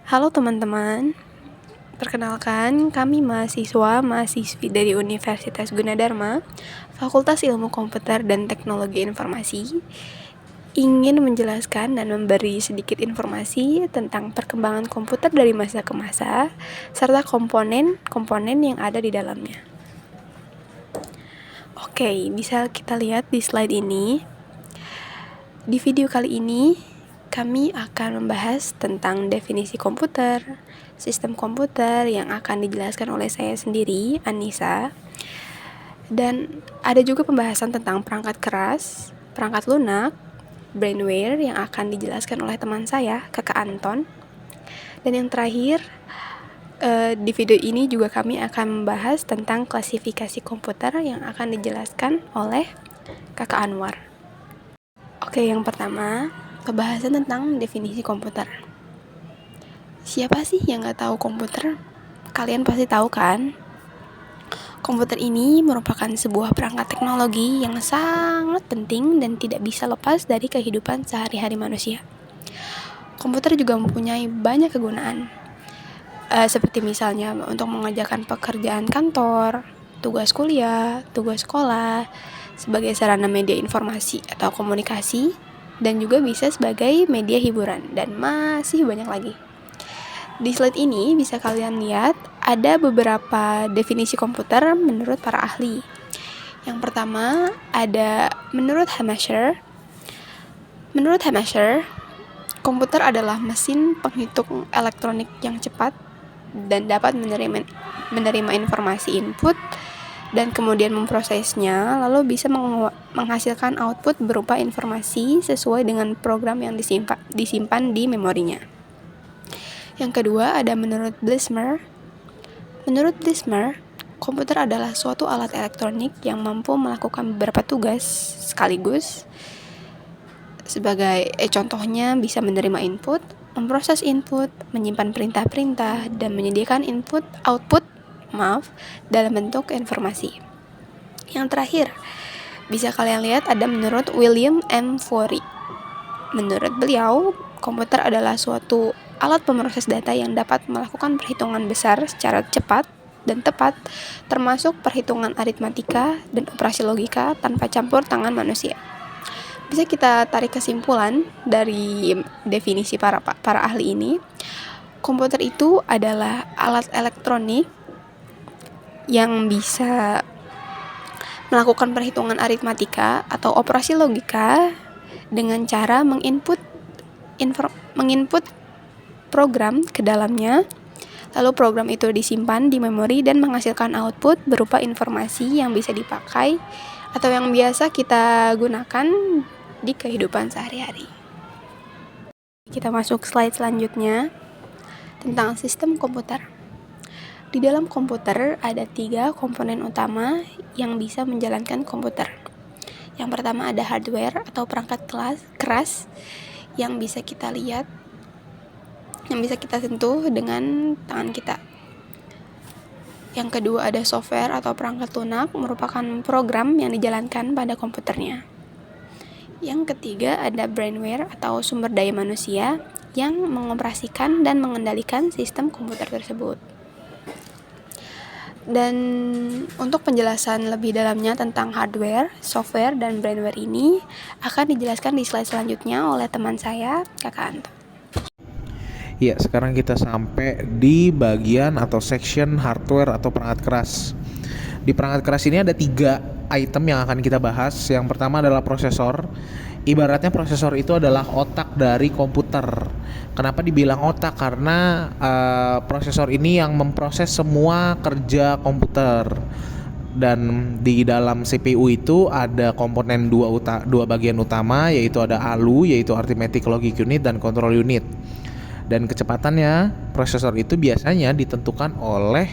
Halo teman-teman, perkenalkan kami mahasiswa-mahasiswi dari Universitas Gunadarma, Fakultas Ilmu Komputer dan Teknologi Informasi, ingin menjelaskan dan memberi sedikit informasi tentang perkembangan komputer dari masa ke masa, serta komponen-komponen yang ada di dalamnya. Oke, bisa kita lihat di slide ini. Di video kali ini, kami akan membahas tentang definisi komputer, sistem komputer yang akan dijelaskan oleh saya sendiri, Anissa. Dan ada juga pembahasan tentang perangkat keras, perangkat lunak, brainware yang akan dijelaskan oleh teman saya, Kakak Anton. Dan yang terakhir, di video ini juga kami akan membahas tentang klasifikasi komputer yang akan dijelaskan oleh Kakak Anwar. Oke, yang pertama, pembahasan tentang definisi komputer. Siapa sih yang gak tahu komputer? Kalian pasti tahu kan? Komputer ini merupakan sebuah perangkat teknologi yang sangat penting dan tidak bisa lepas dari kehidupan sehari-hari manusia. Komputer juga mempunyai banyak kegunaan, seperti misalnya untuk mengerjakan pekerjaan kantor, tugas kuliah, tugas sekolah, sebagai sarana media informasi atau komunikasi, dan juga bisa sebagai media hiburan, dan masih banyak lagi. Di slide ini bisa kalian lihat ada beberapa definisi komputer menurut para ahli. Yang pertama ada menurut Hamacher. Menurut Hamacher, komputer adalah mesin penghitung elektronik yang cepat dan dapat menerima informasi input dan kemudian memprosesnya, lalu bisa menghasilkan output berupa informasi sesuai dengan program yang disimpan di memorinya. Yang kedua ada menurut Blissmer. Menurut Blissmer, komputer adalah suatu alat elektronik yang mampu melakukan beberapa tugas sekaligus. Contohnya bisa menerima input, memproses input, menyimpan perintah-perintah, dan menyediakan output dalam bentuk informasi. Yang terakhir, bisa kalian lihat ada menurut William M. Forey. Menurut beliau, komputer adalah suatu alat pemroses data yang dapat melakukan perhitungan besar secara cepat dan tepat, termasuk perhitungan aritmatika dan operasi logika tanpa campur tangan manusia. Bisa kita tarik kesimpulan dari definisi para ahli ini, komputer itu adalah alat elektronik yang bisa melakukan perhitungan aritmatika atau operasi logika dengan cara menginput program ke dalamnya, lalu program itu disimpan di memori dan menghasilkan output berupa informasi yang bisa dipakai atau yang biasa kita gunakan di kehidupan sehari-hari. Kita masuk slide selanjutnya tentang sistem komputer. Di dalam komputer ada 3 komponen utama yang bisa menjalankan komputer. Yang pertama ada hardware atau perangkat keras yang bisa kita lihat, yang bisa kita sentuh dengan tangan kita. Yang kedua ada software atau perangkat lunak, merupakan program yang dijalankan pada komputernya. Yang ketiga ada brainware atau sumber daya manusia yang mengoperasikan dan mengendalikan sistem komputer tersebut. Dan untuk penjelasan lebih dalamnya tentang hardware, software, dan brainware ini akan dijelaskan di slide selanjutnya oleh teman saya, Kakak Anto. Ya, sekarang kita sampai di bagian atau section hardware atau perangkat keras. Di perangkat keras ini ada 3 item yang akan kita bahas. Yang pertama adalah prosesor. Ibaratnya prosesor itu adalah otak dari komputer. Kenapa dibilang otak? Karena prosesor ini yang memproses semua kerja komputer. Dan di dalam CPU itu ada komponen dua bagian utama, yaitu ada ALU, yaitu Arithmetic Logic Unit, dan Control Unit. Dan kecepatannya prosesor itu biasanya ditentukan oleh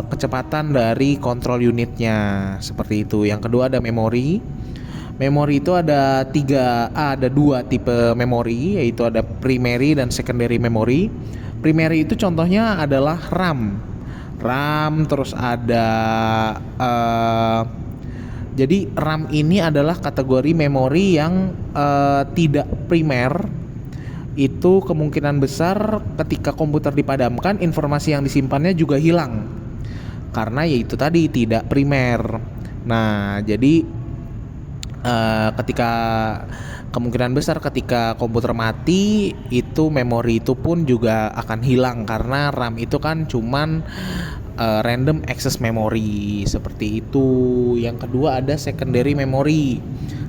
kecepatan dari control unitnya, seperti itu. Yang kedua ada memori. Memori itu ada 2 tipe memori, yaitu ada primary dan secondary memory. Primary itu contohnya adalah RAM. Terus ada jadi RAM ini adalah kategori memori yang tidak primer, itu kemungkinan besar ketika komputer dipadamkan, informasi yang disimpannya juga hilang. Karena yaitu tadi tidak primer. Nah, jadi ketika kemungkinan besar ketika komputer mati, itu memori itu pun juga akan hilang karena RAM itu kan cuman random access memory seperti itu. Yang kedua ada secondary memory.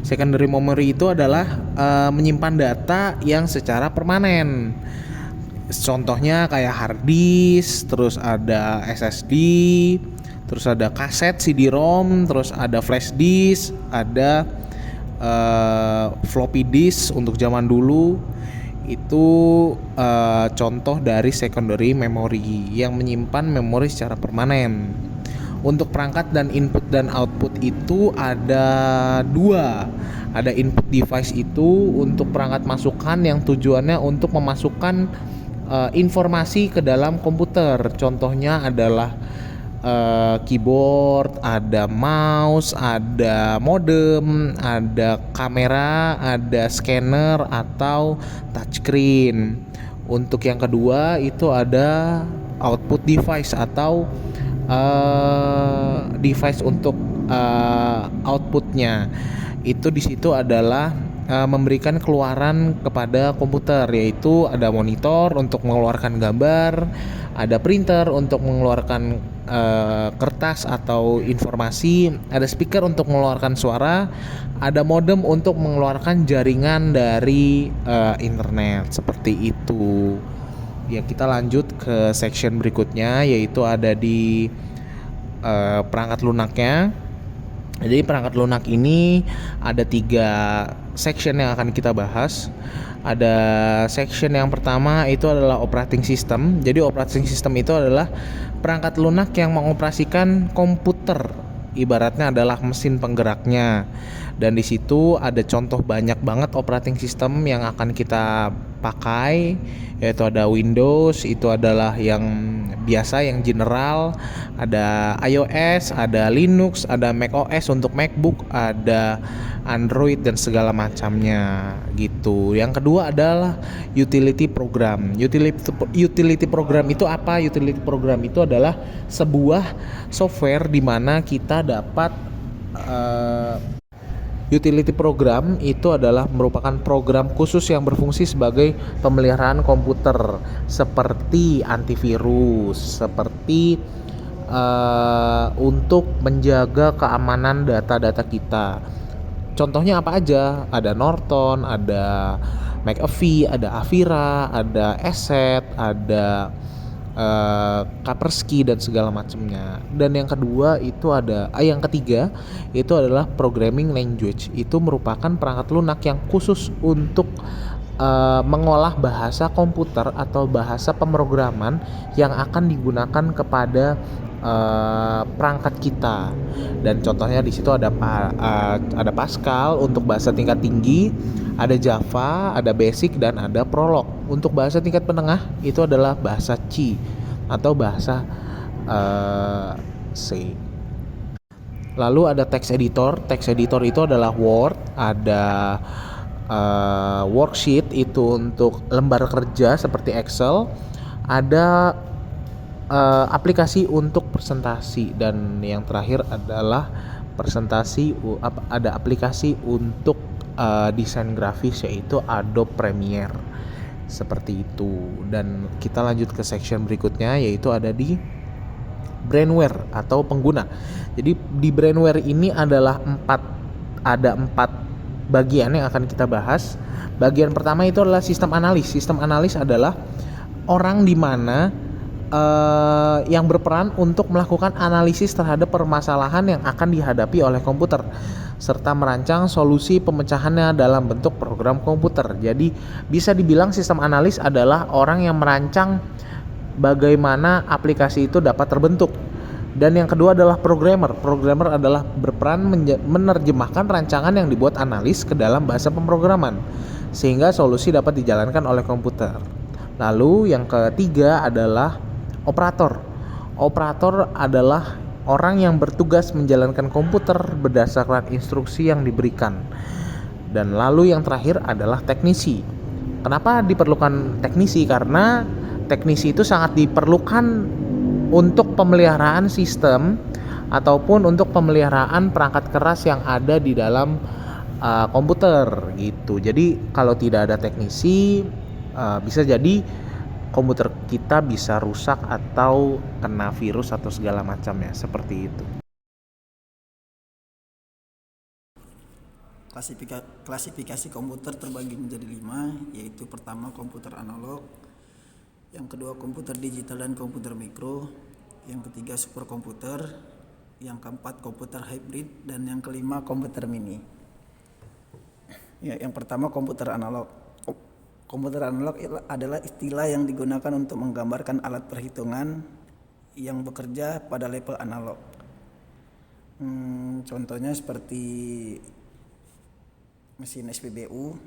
Secondary memory itu adalah menyimpan data yang secara permanen. Contohnya kayak hard disk, terus ada SSD, terus ada kaset CD-ROM, terus ada flash disk, ada floppy disk untuk zaman dulu. Itu contoh dari secondary memory yang menyimpan memori secara permanen. Untuk perangkat dan input dan output itu ada dua. Ada input device itu untuk perangkat masukan yang tujuannya untuk memasukkan informasi ke dalam komputer. Contohnya adalah keyboard, ada mouse, ada modem, ada kamera, ada scanner atau touchscreen. Untuk yang kedua itu ada output device atau device untuk outputnya. Itu di situ adalah memberikan keluaran kepada komputer, yaitu ada monitor untuk mengeluarkan gambar, ada printer untuk mengeluarkan kertas atau informasi, ada speaker untuk mengeluarkan suara, ada modem untuk mengeluarkan jaringan dari internet. Seperti itu. Ya, kita lanjut ke section berikutnya, yaitu ada di perangkat lunaknya. Jadi perangkat lunak ini ada 3 section yang akan kita bahas. Ada section yang pertama itu adalah operating system. Jadi operating system itu adalah perangkat lunak yang mengoperasikan komputer. Ibaratnya adalah mesin penggeraknya. Dan di situ ada contoh banyak banget operating system yang akan kita pakai, yaitu ada Windows, itu adalah yang biasa, yang general, ada iOS, ada Linux, ada macOS untuk MacBook, ada Android dan segala macamnya gitu. Yang kedua adalah utility program. Utility program itu apa? Utility program itu adalah sebuah software di mana kita dapat utility program itu adalah merupakan program khusus yang berfungsi sebagai pemeliharaan komputer, seperti antivirus, seperti untuk menjaga keamanan data-data kita. Contohnya apa aja? Ada Norton, ada McAfee, ada Avira, ada Asset, ada Kaspersky dan segala macamnya. Dan yang kedua itu ada yang ketiga itu adalah programming language. Itu merupakan perangkat lunak yang khusus untuk mengolah bahasa komputer atau bahasa pemrograman yang akan digunakan kepada perangkat kita. Dan contohnya di situ ada Pascal untuk bahasa tingkat tinggi, ada Java, ada Basic, dan ada Prolog. Untuk bahasa tingkat menengah itu adalah bahasa C atau bahasa C. Lalu ada text editor. Text editor itu adalah Word, ada worksheet itu untuk lembar kerja seperti Excel, ada aplikasi untuk presentasi, dan yang terakhir adalah ada aplikasi untuk desain grafis, yaitu Adobe Premiere. Seperti itu. Dan kita lanjut ke section berikutnya, yaitu ada di brainware atau pengguna. Jadi di brainware ini adalah ada empat bagian yang akan kita bahas. Bagian pertama itu adalah sistem analis. Sistem analis adalah orang di mana yang berperan untuk melakukan analisis terhadap permasalahan yang akan dihadapi oleh komputer, serta merancang solusi pemecahannya dalam bentuk program komputer. Jadi bisa dibilang sistem analis adalah orang yang merancang bagaimana aplikasi itu dapat terbentuk. Dan yang kedua adalah programmer. Programmer adalah berperan menerjemahkan rancangan yang dibuat analis ke dalam bahasa pemrograman, sehingga solusi dapat dijalankan oleh komputer. Lalu yang ketiga adalah operator. Operator adalah orang yang bertugas menjalankan komputer berdasarkan instruksi yang diberikan. Dan lalu yang terakhir adalah teknisi. Kenapa diperlukan teknisi? Karena teknisi itu sangat diperlukan untuk pemeliharaan sistem ataupun untuk pemeliharaan perangkat keras yang ada di dalam komputer gitu. Jadi kalau tidak ada teknisi, bisa jadi komputer kita bisa rusak atau kena virus atau segala macam ya, seperti itu. Klasifikasi komputer terbagi menjadi 5, yaitu pertama komputer analog, yang kedua komputer digital dan komputer mikro, yang ketiga superkomputer, yang keempat komputer hybrid, dan yang kelima komputer mini. Ya, yang pertama komputer analog. Komputer analog adalah istilah yang digunakan untuk menggambarkan alat perhitungan yang bekerja pada level analog. Contohnya seperti mesin SPBU,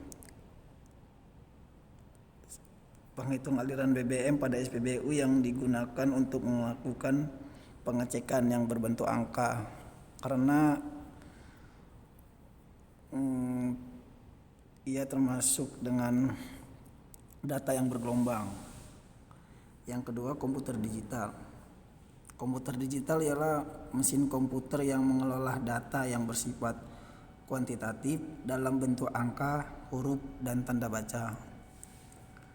penghitung aliran BBM pada SPBU yang digunakan untuk melakukan pengecekan yang berbentuk angka, karena ia termasuk dengan data yang bergelombang. Yang kedua komputer digital. Komputer digital ialah mesin komputer yang mengelola data yang bersifat kuantitatif dalam bentuk angka, huruf, dan tanda baca.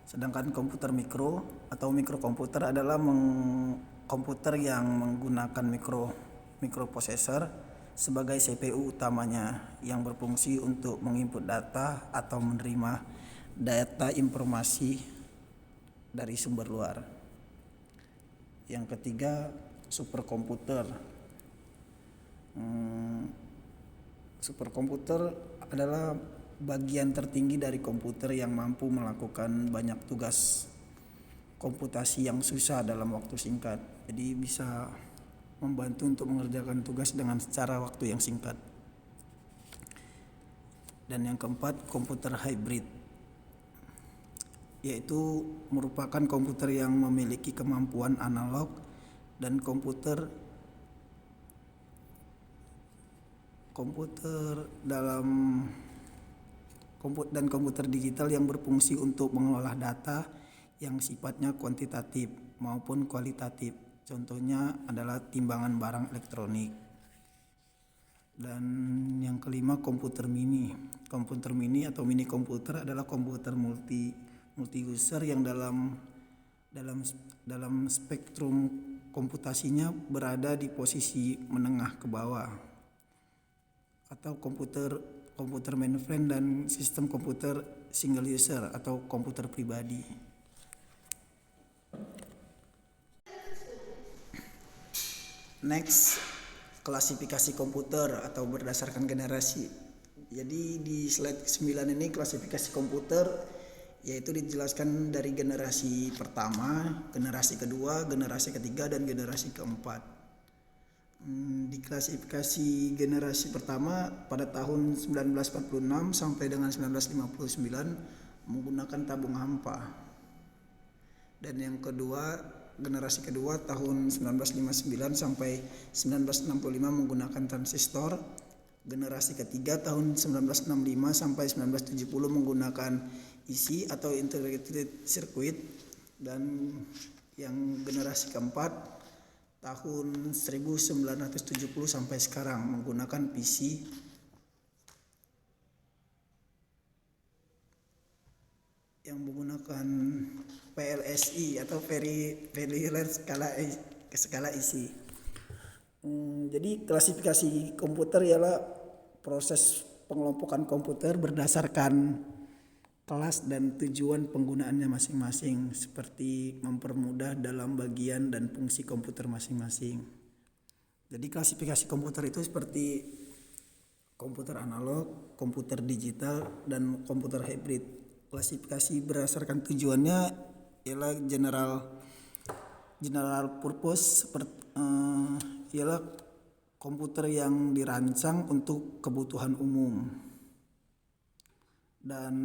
Sedangkan komputer mikro atau mikrokomputer adalah komputer yang menggunakan mikroprosesor sebagai CPU utamanya, yang berfungsi untuk menginput data atau menerima data informasi dari sumber luar. Yang ketiga superkomputer. Superkomputer adalah bagian tertinggi dari komputer yang mampu melakukan banyak tugas komputasi yang susah dalam waktu singkat. Jadi bisa membantu untuk mengerjakan tugas dengan secara waktu yang singkat. Dan yang keempat komputer hybrid, yaitu merupakan komputer yang memiliki kemampuan analog dan komputer digital yang berfungsi untuk mengolah data yang sifatnya kuantitatif maupun kualitatif. Contohnya adalah timbangan barang elektronik. Dan yang kelima komputer mini. Komputer mini atau mini komputer adalah komputer multi user yang dalam spektrum komputasinya berada di posisi menengah ke bawah, atau komputer mainframe dan sistem komputer single user atau komputer pribadi. Next, klasifikasi komputer atau berdasarkan generasi. Jadi di slide 9 ini klasifikasi komputer, yaitu dijelaskan dari generasi pertama, generasi kedua, generasi ketiga, dan generasi keempat. Di klasifikasi generasi pertama pada tahun 1946 sampai dengan 1959 menggunakan tabung hampa. Dan yang kedua, generasi kedua tahun 1959 sampai 1965 menggunakan transistor. Generasi ketiga tahun 1965 sampai 1970 menggunakan IC atau integrated circuit. Dan yang generasi keempat tahun 1970 sampai sekarang menggunakan PC yang menggunakan PLSI atau very large skala IC. Jadi klasifikasi komputer ialah proses pengelompokan komputer berdasarkan kelas dan tujuan penggunaannya masing-masing, seperti mempermudah dalam bagian dan fungsi komputer masing-masing. Jadi klasifikasi komputer itu seperti komputer analog, komputer digital, dan komputer hybrid. Klasifikasi berdasarkan tujuannya ialah general purpose, ialah komputer yang dirancang untuk kebutuhan umum. Dan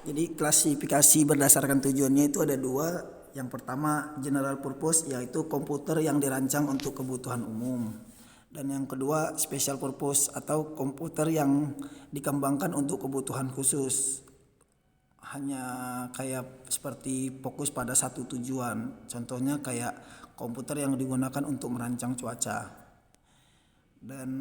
jadi klasifikasi berdasarkan tujuannya itu ada dua, Yang pertama general purpose, yaitu komputer yang dirancang untuk kebutuhan umum. Dan yang kedua special purpose atau komputer yang dikembangkan untuk kebutuhan khusus. Hanya kayak seperti fokus pada satu tujuan. Contohnya kayak komputer yang digunakan untuk merancang cuaca. Dan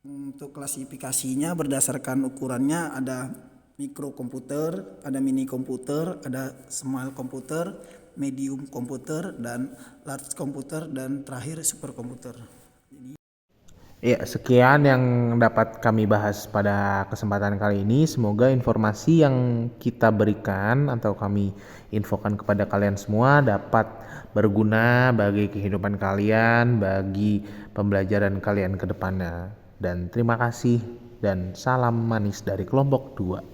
untuk klasifikasinya berdasarkan ukurannya ada mikrokomputer, ada mini komputer, ada small komputer, medium komputer, dan large komputer, dan terakhir superkomputer. Ya, sekian yang dapat kami bahas pada kesempatan kali ini. Semoga informasi yang kita berikan atau kami infokan kepada kalian semua dapat berguna bagi kehidupan kalian, bagi pembelajaran kalian ke depannya. Dan terima kasih dan salam manis dari kelompok 2.